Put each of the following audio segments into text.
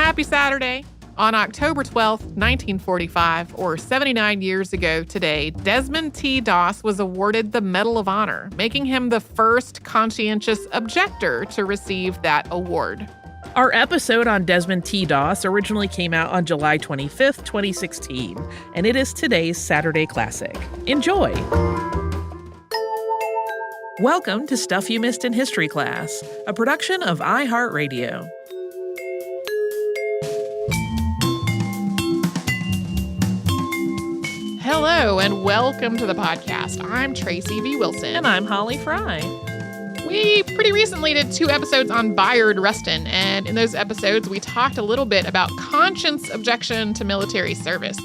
Happy Saturday! On October 12th, 1945, or 79 years ago today, Desmond T. Doss was awarded the Medal of Honor, making him the first conscientious objector to receive that award. Our episode on Desmond T. Doss originally came out on July 25th, 2016, and it is today's Saturday Classic. Enjoy! Welcome to Stuff You Missed in History Class, a production of iHeartRadio. Hello, and welcome to the podcast. I'm Tracy V. Wilson. And I'm Holly Fry. We pretty recently did 2 episodes on Bayard Rustin, and in those episodes, we talked a little bit about conscience objection to military service.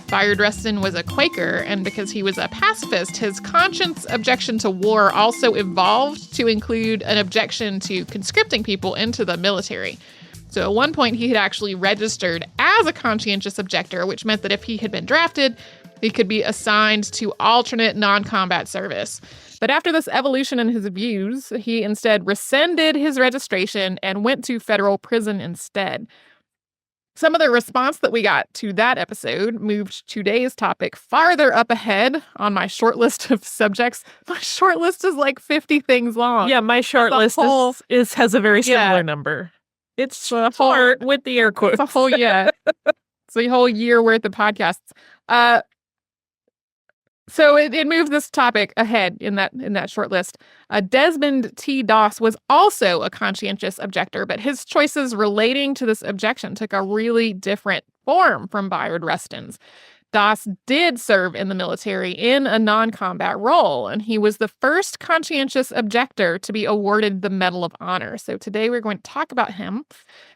Bayard Rustin was a Quaker, and because he was a pacifist, his conscience objection to war also evolved to include an objection to conscripting people into the military. So at one point, he had actually registered as a conscientious objector, which meant that if he had been drafted, he could be assigned to alternate non-combat service. But after this evolution in his views, he instead rescinded his registration and went to federal prison instead. Some of the response that we got to that episode moved today's topic farther up ahead on my short list of subjects. My short list is like 50 things long. Yeah, my short list has a very similar number. It's short with the air quotes. It's a whole year worth of podcasts. So it moved this topic ahead in that short list. Desmond T. Doss was also a conscientious objector, but his choices relating to this objection took a really different form from Bayard Rustin's. Doss did serve in the military in a non-combat role, and he was the first conscientious objector to be awarded the Medal of Honor. So today we're going to talk about him,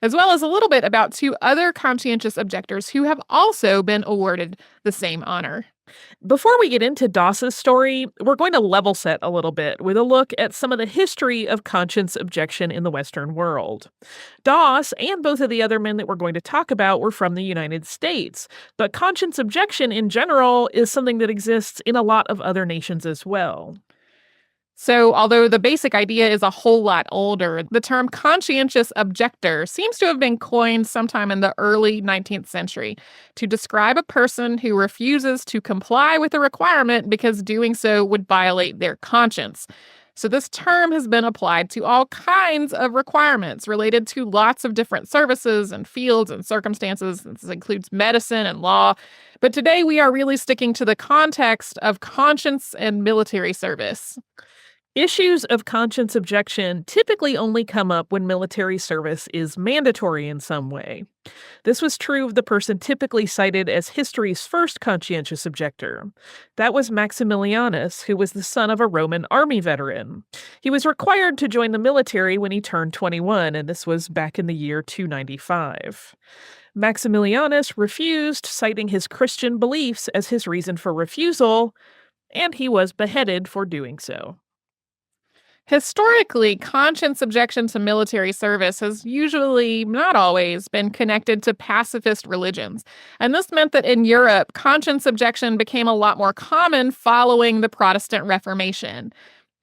as well as a little bit about 2 other conscientious objectors who have also been awarded the same honor. Before we get into Doss's story, we're going to level set a little bit with a look at some of the history of conscience objection in the Western world. Doss and both of the other men that we're going to talk about were from the United States, but conscience objection in general is something that exists in a lot of other nations as well. So, although the basic idea is a whole lot older, the term conscientious objector seems to have been coined sometime in the early 19th century to describe a person who refuses to comply with a requirement because doing so would violate their conscience. So this term has been applied to all kinds of requirements related to lots of different services and fields and circumstances. This includes medicine and law. But today we are really sticking to the context of conscience and military service. Issues of conscience objection typically only come up when military service is mandatory in some way. This was true of the person typically cited as history's first conscientious objector. That was Maximilianus, who was the son of a Roman army veteran. He was required to join the military when he turned 21, and this was back in the year 295. Maximilianus refused, citing his Christian beliefs as his reason for refusal, and he was beheaded for doing so. Historically, conscience objection to military service has usually, not always, been connected to pacifist religions. And this meant that in Europe, conscience objection became a lot more common following the Protestant Reformation.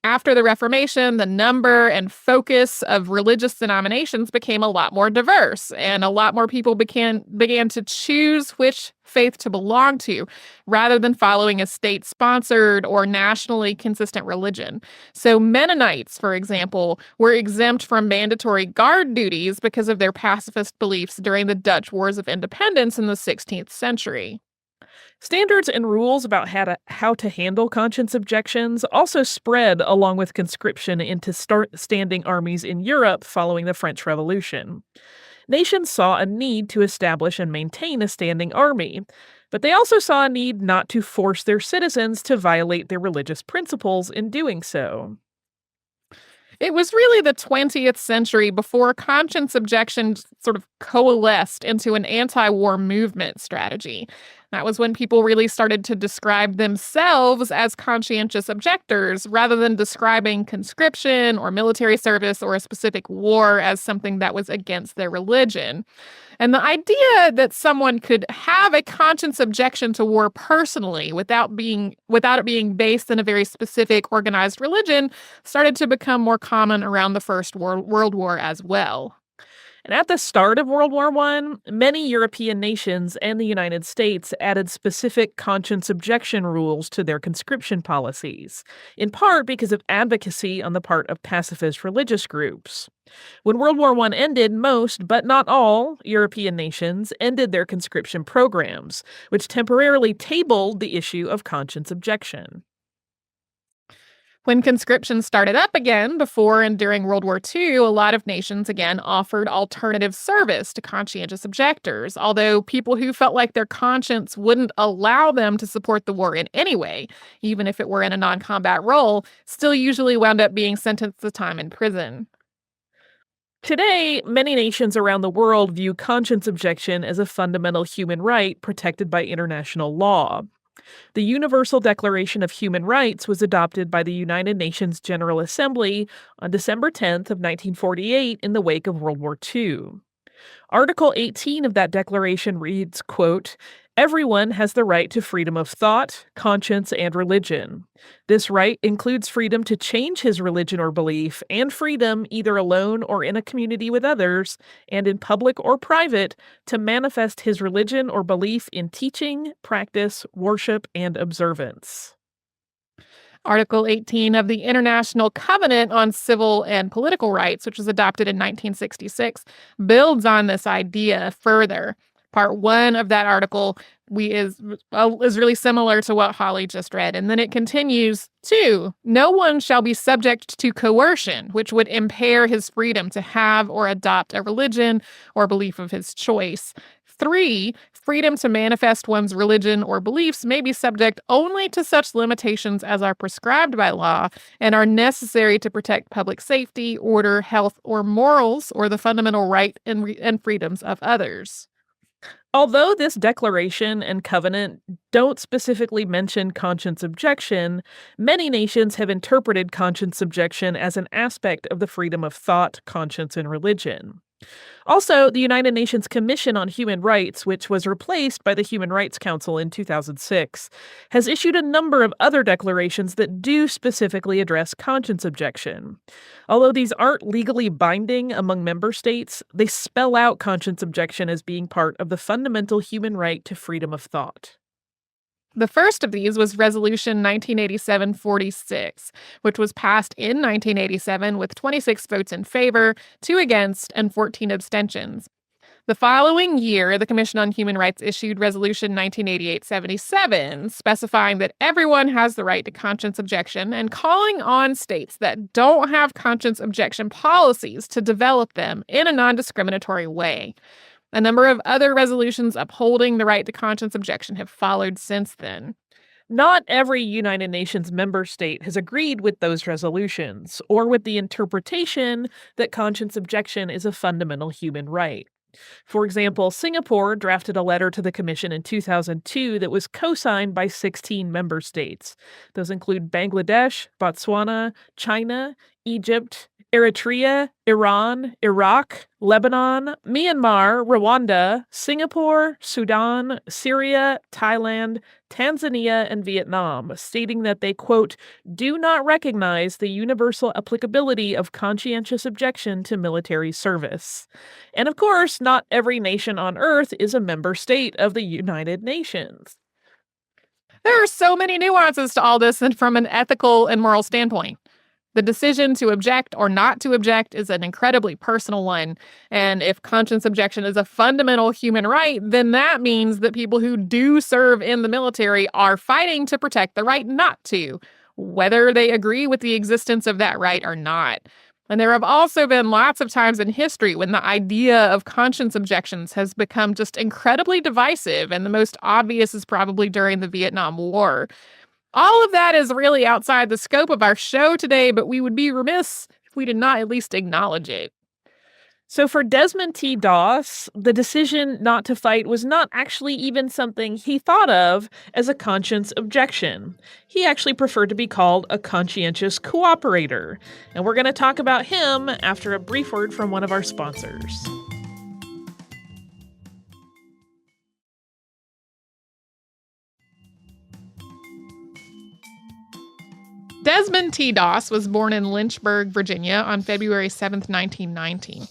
After the Reformation, the number and focus of religious denominations became a lot more diverse, and a lot more people began to choose which faith to belong to, rather than following a state-sponsored or nationally consistent religion. So Mennonites, for example, were exempt from mandatory guard duties because of their pacifist beliefs during the Dutch Wars of Independence in the 16th century. Standards and rules about how to handle conscience objections also spread along with conscription into standing armies in Europe following the French Revolution. Nations saw a need to establish and maintain a standing army, but they also saw a need not to force their citizens to violate their religious principles in doing so. It was really the 20th century before conscience objection sort of coalesced into an anti-war movement strategy. That was when people really started to describe themselves as conscientious objectors rather than describing conscription or military service or a specific war as something that was against their religion. And the idea that someone could have a conscience objection to war personally without it being based in a very specific organized religion started to become more common around the First World War as well. And at the start of World War I, many European nations and the United States added specific conscience objection rules to their conscription policies, in part because of advocacy on the part of pacifist religious groups. When World War I ended, most, but not all, European nations ended their conscription programs, which temporarily tabled the issue of conscience objection. When conscription started up again before and during World War II, a lot of nations again offered alternative service to conscientious objectors, although people who felt like their conscience wouldn't allow them to support the war in any way, even if it were in a non-combat role, still usually wound up being sentenced to time in prison. Today, many nations around the world view conscience objection as a fundamental human right protected by international law. The Universal Declaration of Human Rights was adopted by the United Nations General Assembly on December 10th of 1948 in the wake of World War II. Article 18 of that declaration reads, quote, "Everyone has the right to freedom of thought, conscience, and religion. This right includes freedom to change his religion or belief, and freedom, either alone or in a community with others, and in public or private, to manifest his religion or belief in teaching, practice, worship, and observance." Article 18 of the International Covenant on Civil and Political Rights, which was adopted in 1966, builds on this idea further. Part 1 of that article is really similar to what Holly just read. And then it continues, 2, no one shall be subject to coercion, which would impair his freedom to have or adopt a religion or belief of his choice. 3, freedom to manifest one's religion or beliefs may be subject only to such limitations as are prescribed by law and are necessary to protect public safety, order, health, or morals, or the fundamental right and freedoms of others. Although this declaration and covenant don't specifically mention conscience objection, many nations have interpreted conscience objection as an aspect of the freedom of thought, conscience, and religion. Also, the United Nations Commission on Human Rights, which was replaced by the Human Rights Council in 2006, has issued a number of other declarations that do specifically address conscience objection. Although these aren't legally binding among member states, they spell out conscience objection as being part of the fundamental human right to freedom of thought. The first of these was Resolution 1987-46, which was passed in 1987 with 26 votes in favor, 2 against, and 14 abstentions. The following year, the Commission on Human Rights issued Resolution 1988-77, specifying that everyone has the right to conscience objection and calling on states that don't have conscience objection policies to develop them in a non-discriminatory way. A number of other resolutions upholding the right to conscience objection have followed since then. Not every United Nations member state has agreed with those resolutions or with the interpretation that conscience objection is a fundamental human right. For example, Singapore drafted a letter to the Commission in 2002 that was co-signed by 16 member states. Those include Bangladesh, Botswana, China, Egypt, Eritrea, Iran, Iraq, Lebanon, Myanmar, Rwanda, Singapore, Sudan, Syria, Thailand, Tanzania, and Vietnam, stating that they, quote, do not recognize the universal applicability of conscientious objection to military service. And of course, not every nation on earth is a member state of the United Nations. There are so many nuances to all this, and from an ethical and moral standpoint. The decision to object or not to object is an incredibly personal one, and if conscience objection is a fundamental human right, then that means that people who do serve in the military are fighting to protect the right not to, whether they agree with the existence of that right or not. And there have also been lots of times in history when the idea of conscience objections has become just incredibly divisive, and the most obvious is probably during the Vietnam War. All of that is really outside the scope of our show today, but we would be remiss if we did not at least acknowledge it. So for Desmond T. Doss, the decision not to fight was not actually even something he thought of as a conscience objection. He actually preferred to be called a conscientious cooperator. And we're going to talk about him after a brief word from one of our sponsors. Desmond T. Doss was born in Lynchburg, Virginia on February 7th, 1919.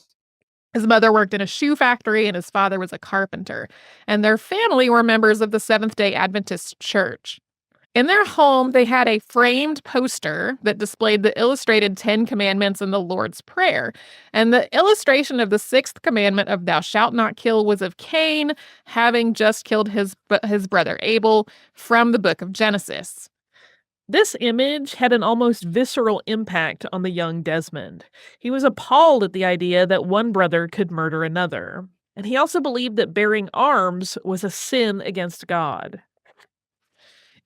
His mother worked in a shoe factory and his father was a carpenter, and their family were members of the Seventh-day Adventist Church. In their home, they had a framed poster that displayed the illustrated 10 Commandments and the Lord's Prayer. And the illustration of the sixth commandment of thou shalt not kill was of Cain having just killed his brother Abel from the book of Genesis. This image had an almost visceral impact on the young Desmond. He was appalled at the idea that one brother could murder another. And he also believed that bearing arms was a sin against God.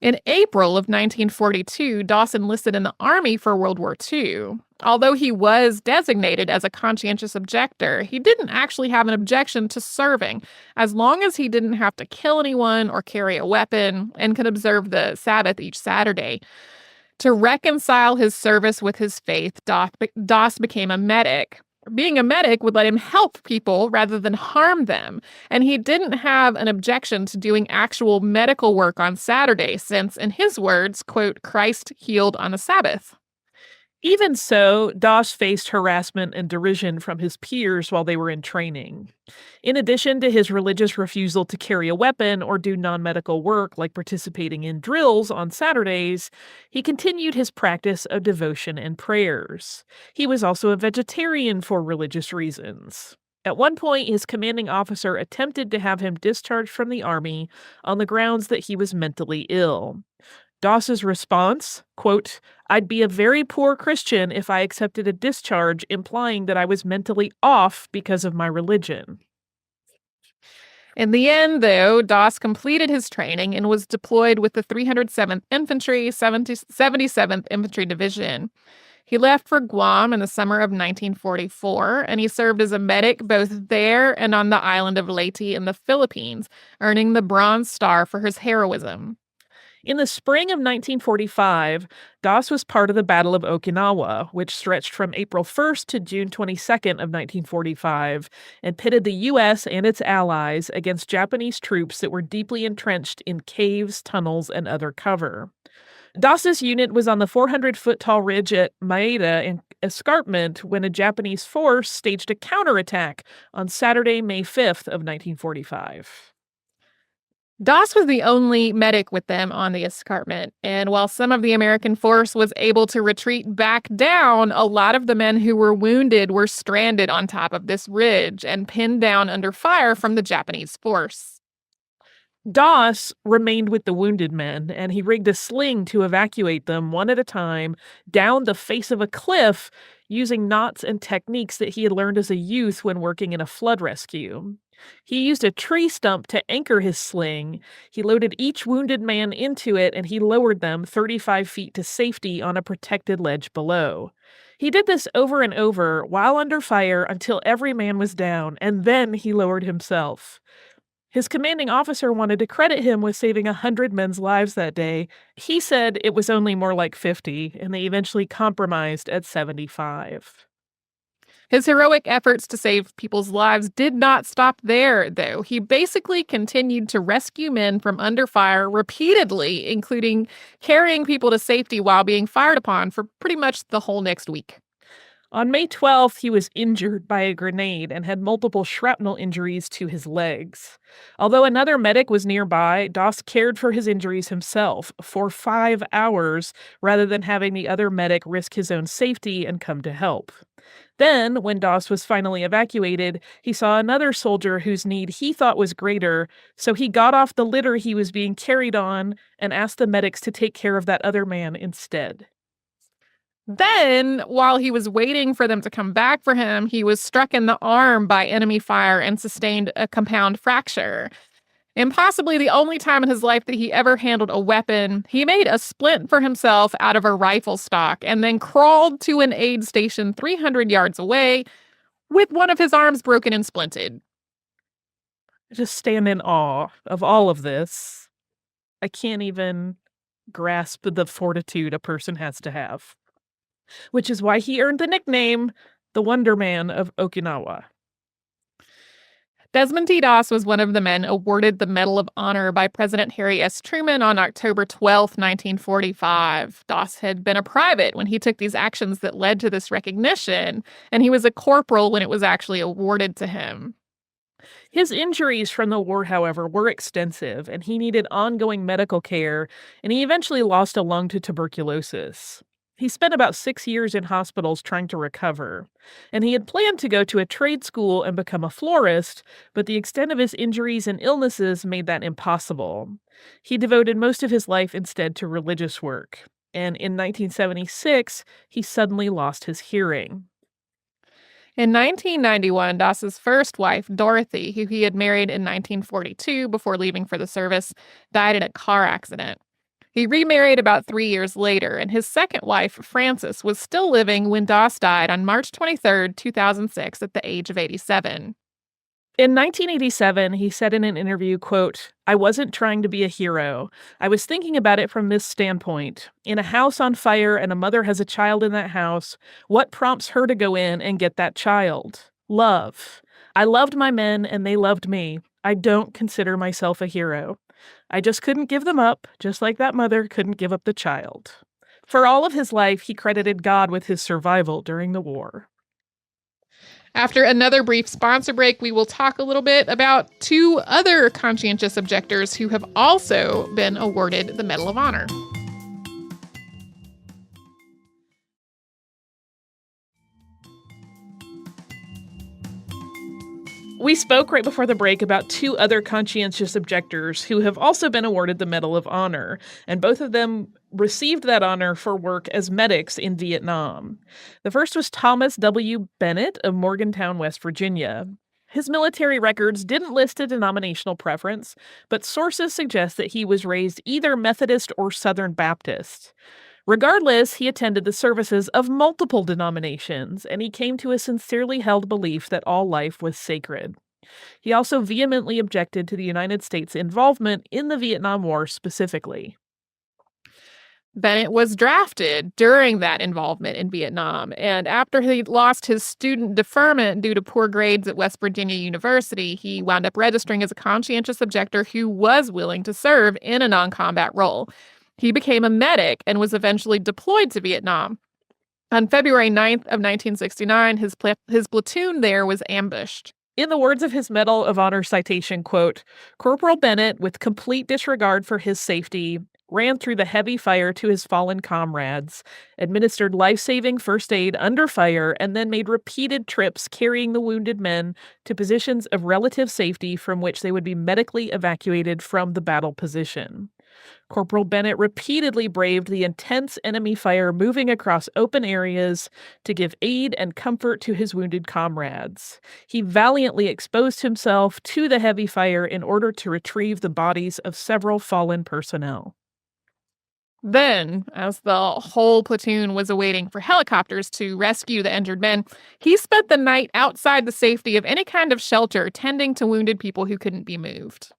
In April of 1942, Doss enlisted in the Army for World War II. Although he was designated as a conscientious objector, he didn't actually have an objection to serving, as long as he didn't have to kill anyone or carry a weapon and could observe the Sabbath each Saturday. To reconcile his service with his faith, Doss became a medic. Being a medic would let him help people rather than harm them, and he didn't have an objection to doing actual medical work on Saturday since, in his words, quote, Christ healed on the Sabbath. Even so, Doss faced harassment and derision from his peers while they were in training. In addition to his religious refusal to carry a weapon or do non-medical work like participating in drills on Saturdays, he continued his practice of devotion and prayers. He was also a vegetarian for religious reasons. At one point, his commanding officer attempted to have him discharged from the Army on the grounds that he was mentally ill. Doss's response, quote, I'd be a very poor Christian if I accepted a discharge implying that I was mentally off because of my religion. In the end, though, Doss completed his training and was deployed with the 307th Infantry, 77th Infantry Division. He left for Guam in the summer of 1944, and he served as a medic both there and on the island of Leyte in the Philippines, earning the Bronze Star for his heroism. In the spring of 1945, Doss was part of the Battle of Okinawa, which stretched from April 1st to June 22nd of 1945 and pitted the U.S. and its allies against Japanese troops that were deeply entrenched in caves, tunnels, and other cover. Doss's unit was on the 400-foot-tall ridge at Maeda Escarpment when a Japanese force staged a counterattack on Saturday, May 5th of 1945. Doss was the only medic with them on the escarpment, and while some of the American force was able to retreat back down, a lot of the men who were wounded were stranded on top of this ridge and pinned down under fire from the Japanese force. Doss remained with the wounded men, and he rigged a sling to evacuate them one at a time down the face of a cliff using knots and techniques that he had learned as a youth when working in a flood rescue. He used a tree stump to anchor his sling. He loaded each wounded man into it, and he lowered them 35 feet to safety on a protected ledge below. He did this over and over while under fire until every man was down, and then he lowered himself. His commanding officer wanted to credit him with saving 100 men's lives that day. He said it was only more like 50, and they eventually compromised at 75. His heroic efforts to save people's lives did not stop there, though. He basically continued to rescue men from under fire repeatedly, including carrying people to safety while being fired upon for pretty much the whole next week. On May 12th, he was injured by a grenade and had multiple shrapnel injuries to his legs. Although another medic was nearby, Doss cared for his injuries himself for 5 hours rather than having the other medic risk his own safety and come to help. Then, when Doss was finally evacuated, he saw another soldier whose need he thought was greater, so he got off the litter he was being carried on and asked the medics to take care of that other man instead. Then, while he was waiting for them to come back for him, he was struck in the arm by enemy fire and sustained a compound fracture. And possibly the only time in his life that he ever handled a weapon, he made a splint for himself out of a rifle stock and then crawled to an aid station 300 yards away with one of his arms broken and splinted. I just stand in awe of all of this. I can't even grasp the fortitude a person has to have, which is why he earned the nickname the Wonder Man of Okinawa. Desmond T. Doss was one of the men awarded the Medal of Honor by President Harry S. Truman on October 12, 1945. Doss had been a private when he took these actions that led to this recognition, and he was a corporal when it was actually awarded to him. His injuries from the war, however, were extensive, and he needed ongoing medical care, and he eventually lost a lung to tuberculosis. He spent about 6 years in hospitals trying to recover, and he had planned to go to a trade school and become a florist, but the extent of his injuries and illnesses made that impossible. He devoted most of his life instead to religious work, and in 1976, he suddenly lost his hearing. In 1991, Doss's first wife, Dorothy, who he had married in 1942 before leaving for the service, died in a car accident. He remarried about 3 years later, and his second wife, Frances, was still living when Doss died on March 23, 2006, at the age of 87. In 1987, he said in an interview, quote, "I wasn't trying to be a hero. I was thinking about it from this standpoint. In a house on fire and a mother has a child in that house, what prompts her to go in and get that child? Love. I loved my men and they loved me. I don't consider myself a hero. I just couldn't give them up, just like that mother couldn't give up the child." For all of his life, he credited God with his survival during the war. After another brief sponsor break, we will talk a little bit about two other conscientious objectors who have also been awarded the Medal of Honor. We spoke right before the break about two other conscientious objectors who have also been awarded the Medal of Honor, and both of them received that honor for work as medics in Vietnam. The first was Thomas W. Bennett of Morgantown, West Virginia. His military records didn't list a denominational preference, but sources suggest that he was raised either Methodist or Southern Baptist. Regardless, he attended the services of multiple denominations, and he came to a sincerely held belief that all life was sacred. He also vehemently objected to the United States' involvement in the Vietnam War specifically. Bennett was drafted during that involvement in Vietnam, and after he lost his student deferment due to poor grades at West Virginia University, he wound up registering as a conscientious objector who was willing to serve in a non-combat role. He became a medic and was eventually deployed to Vietnam. On February 9th of 1969, his platoon there was ambushed. In the words of his Medal of Honor citation, quote, "Corporal Bennett, with complete disregard for his safety, ran through the heavy fire to his fallen comrades, administered life-saving first aid under fire, and then made repeated trips carrying the wounded men to positions of relative safety from which they would be medically evacuated from the battle position. Corporal Bennett repeatedly braved the intense enemy fire moving across open areas to give aid and comfort to his wounded comrades. He valiantly exposed himself to the heavy fire in order to retrieve the bodies of several fallen personnel." Then, as the whole platoon was awaiting for helicopters to rescue the injured men, he spent the night outside the safety of any kind of shelter, tending to wounded people who couldn't be moved.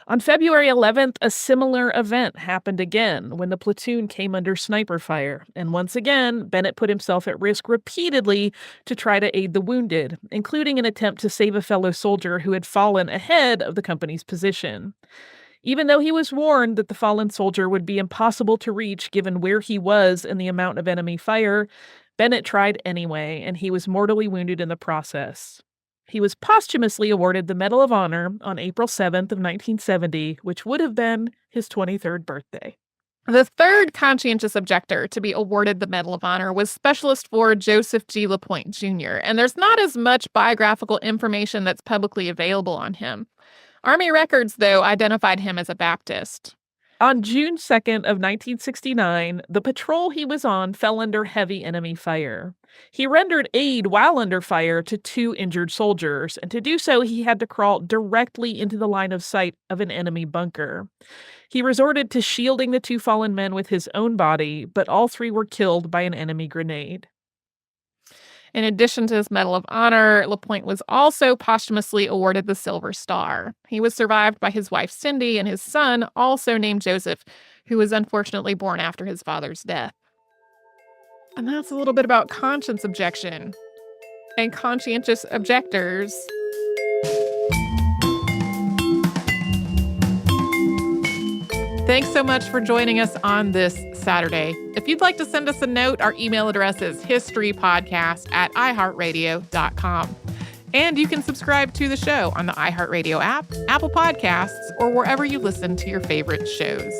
On February 11th, a similar event happened again when the platoon came under sniper fire, and once again, Bennett put himself at risk repeatedly to try to aid the wounded, including an attempt to save a fellow soldier who had fallen ahead of the company's position. Even though he was warned that the fallen soldier would be impossible to reach given where he was and the amount of enemy fire, Bennett tried anyway, and he was mortally wounded in the process. He was posthumously awarded the Medal of Honor on April 7th of 1970, which would have been his 23rd birthday. The third conscientious objector to be awarded the Medal of Honor was Specialist 4 Joseph G. LaPointe Jr., and there's not as much biographical information that's publicly available on him. Army records, though, identified him as a Baptist. On June 2nd of 1969, the patrol he was on fell under heavy enemy fire. He rendered aid while under fire to 2 injured soldiers, and to do so, he had to crawl directly into the line of sight of an enemy bunker. He resorted to shielding the 2 fallen men with his own body, but all 3 were killed by an enemy grenade. In addition to his Medal of Honor, LaPointe was also posthumously awarded the Silver Star. He was survived by his wife Cindy and his son, also named Joseph, who was unfortunately born after his father's death. And that's a little bit about conscience objection and conscientious objectors. Thanks so much for joining us on this Saturday. If you'd like to send us a note, our email address is historypodcast@iheartradio.com. And you can subscribe to the show on the iHeartRadio app, Apple Podcasts, or wherever you listen to your favorite shows.